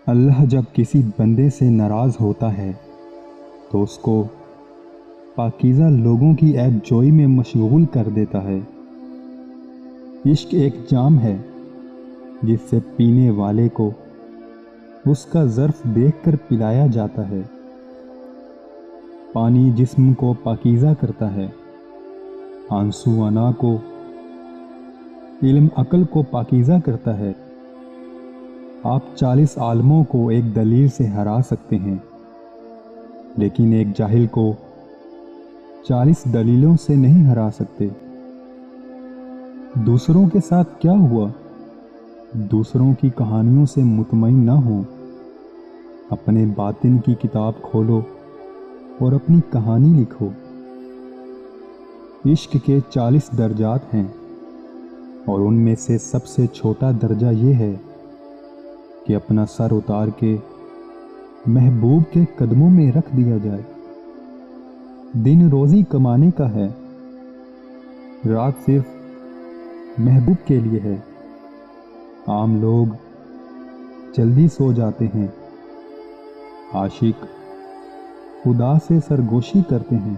اللہ جب کسی بندے سے ناراض ہوتا ہے تو اس کو پاکیزہ لوگوں کی عیب جوئی میں مشغول کر دیتا ہے۔ عشق ایک جام ہے جس سے پینے والے کو اس کا ظرف دیکھ کر پلایا جاتا ہے۔ پانی جسم کو پاکیزہ کرتا ہے، آنسو انا کو، علم عقل کو پاکیزہ کرتا ہے۔ آپ 40 عالموں کو ایک دلیل سے ہرا سکتے ہیں، لیکن ایک جاہل کو 40 دلیلوں سے نہیں ہرا سکتے۔ دوسروں کے ساتھ کیا ہوا؟ دوسروں کی کہانیوں سے مطمئن نہ ہو، اپنے باطن کی کتاب کھولو اور اپنی کہانی لکھو۔ عشق کے 40 درجات ہیں، اور ان میں سے سب سے چھوٹا درجہ یہ ہے کہ اپنا سر اتار کے محبوب کے قدموں میں رکھ دیا جائے۔ دن روزی کمانے کا ہے، رات صرف محبوب کے لیے ہے۔ عام لوگ جلدی سو جاتے ہیں، عاشق خدا سے سرگوشی کرتے ہیں۔